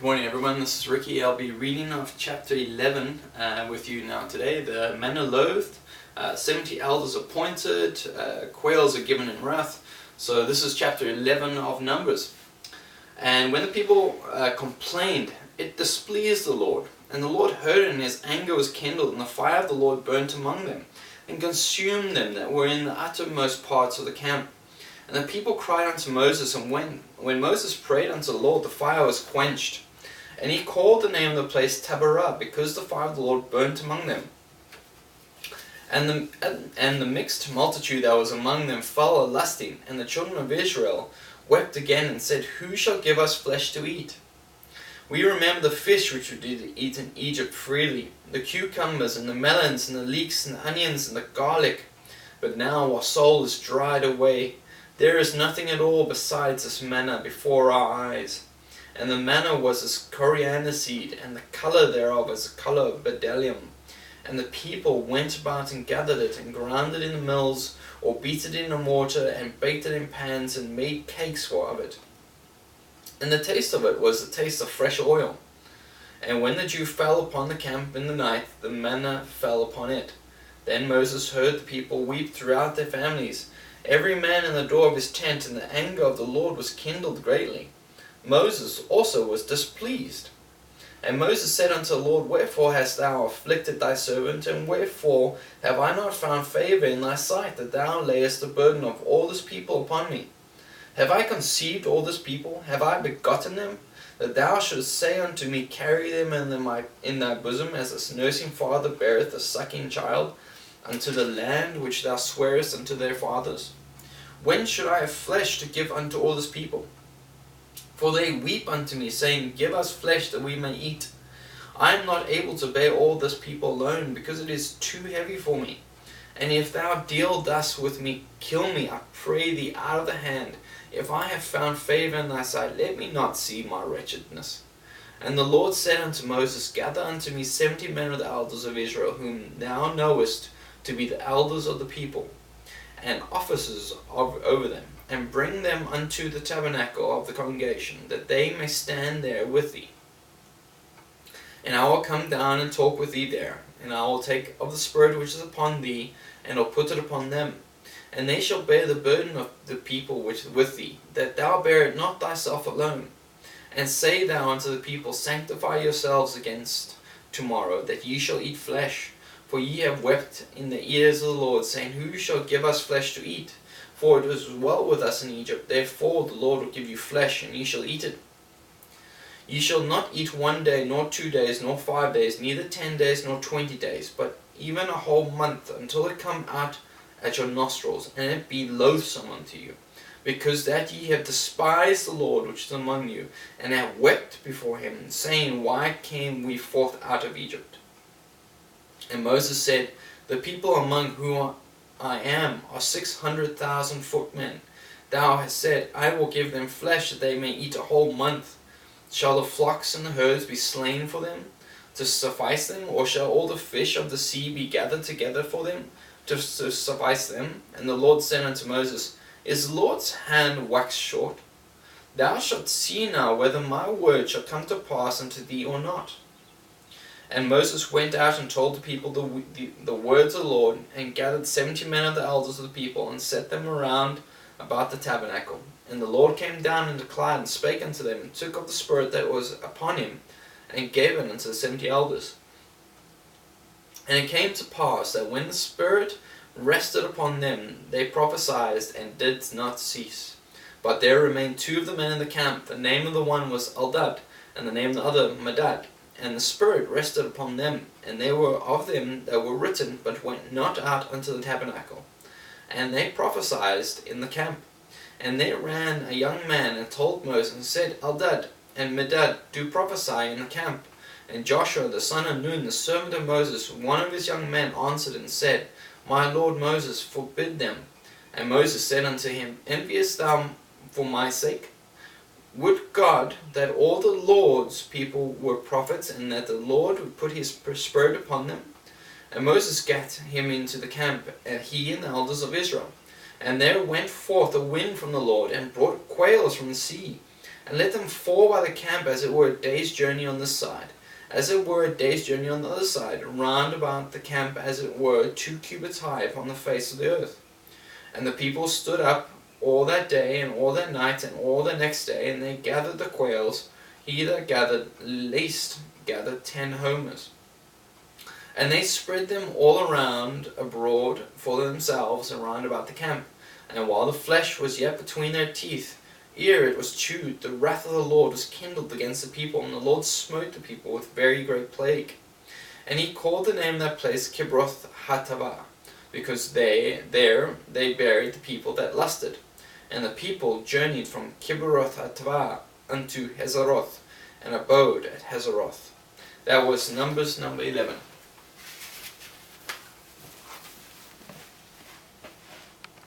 Good morning everyone, this is Ricky. I'll be reading off chapter 11 with you now today. The Manna loathed, 70 elders appointed, quails are given in wrath. So this is chapter 11 of Numbers. And when the people complained, it displeased the Lord. And the Lord heard it, and his anger was kindled, and the fire of the Lord burnt among them, and consumed them that were in the uttermost parts of the camp. And the people cried unto Moses, and when Moses prayed unto the Lord, the fire was quenched. And he called the name of the place Taberah, because the fire of the Lord burnt among them. And the mixed multitude that was among them fell a-lusting, and the children of Israel wept again, and said, Who shall give us flesh to eat? We remember the fish which we did eat in Egypt freely, the cucumbers, and the melons, and the leeks, and the onions, and the garlic. But now our soul is dried away. There is nothing at all besides this manna before our eyes. And the manna was as coriander seed, and the colour thereof as the colour of bdellium. And the people went about and gathered it, and ground it in the mills, or beat it in a mortar, and baked it in pans, and made cakes of it. And the taste of it was the taste of fresh oil. And when the dew fell upon the camp in the night, the manna fell upon it. Then Moses heard the people weep throughout their families, every man in the door of his tent, and the anger of the Lord was kindled greatly. Moses also was displeased. And Moses said unto the Lord, Wherefore hast thou afflicted thy servant, and wherefore have I not found favour in thy sight, that thou layest the burden of all this people upon me? Have I conceived all this people? Have I begotten them? That thou shouldest say unto me, Carry them in thy bosom, as a nursing father beareth a sucking child, unto the land which thou swarest unto their fathers? When should I have flesh to give unto all this people? For they weep unto me, saying, Give us flesh that we may eat. I am not able to bear all this people alone, because it is too heavy for me. And if thou deal thus with me, kill me, I pray thee, out of the hand. If I have found favour in thy sight, let me not see my wretchedness. And the Lord said unto Moses, Gather unto me 70 men of the elders of Israel, whom thou knowest to be the elders of the people, and officers over them, and bring them unto the tabernacle of the congregation, that they may stand there with thee. And I will come down and talk with thee there, and I will take of the Spirit which is upon thee, and will put it upon them. And they shall bear the burden of the people which is with thee, that thou bear it not thyself alone. And say thou unto the people, Sanctify yourselves against tomorrow, that ye shall eat flesh. For ye have wept in the ears of the Lord, saying, Who shall give us flesh to eat? For it was well with us in Egypt, therefore the Lord will give you flesh, and ye shall eat it. Ye shall not eat 1 day, nor 2 days, nor 5 days, neither 10 days, nor 20 days, but even a whole month, until it come out at your nostrils, and it be loathsome unto you, because that ye have despised the Lord which is among you, and have wept before him, saying, Why came we forth out of Egypt? And Moses said, The people among whom I am are 600,000 footmen. Thou hast said, I will give them flesh that they may eat a whole month. Shall the flocks and the herds be slain for them, to suffice them? Or shall all the fish of the sea be gathered together for them, to suffice them? And the Lord said unto Moses, Is the Lord's hand waxed short? Thou shalt see now whether my word shall come to pass unto thee or not. And Moses went out and told the people the words of the Lord, and gathered 70 men of the elders of the people, and set them around about the tabernacle. And the Lord came down in the cloud, and spake unto them, and took of the Spirit that was upon him, and gave it unto the 70 elders. And it came to pass that when the Spirit rested upon them, they prophesied, and did not cease. But there remained 2 of the men in the camp. The name of the one was Eldad, and the name of the other Medad. And the Spirit rested upon them, and they were of them that were written, but went not out unto the tabernacle. And they prophesied in the camp. And there ran a young man, and told Moses, and said, Eldad and Medad do prophesy in the camp. And Joshua the son of Nun, the servant of Moses, one of his young men, answered and said, My lord Moses, forbid them. And Moses said unto him, Enviest thou for my sake? Would God that all the Lord's people were prophets, and that the Lord would put his Spirit upon them? And Moses gat him into the camp, and he and the elders of Israel. And there went forth a wind from the Lord, and brought quails from the sea, and let them fall by the camp as it were a day's journey on this side, as it were a day's journey on the other side, round about the camp as it were 2 cubits high upon the face of the earth. And the people stood up all that day and all that night and all the next day, and they gathered the quails. He that gathered least gathered 10 homers. And they spread them all around abroad for themselves around about the camp. And while the flesh was yet between their teeth, ere it was chewed, the wrath of the Lord was kindled against the people, and the Lord smote the people with very great plague. And he called the name of that place Kibroth Hattaavah, because there they buried the people that lusted. And the people journeyed from Kibroth Hattaavah unto Hazeroth, and abode at Hazeroth. That was Numbers number 11.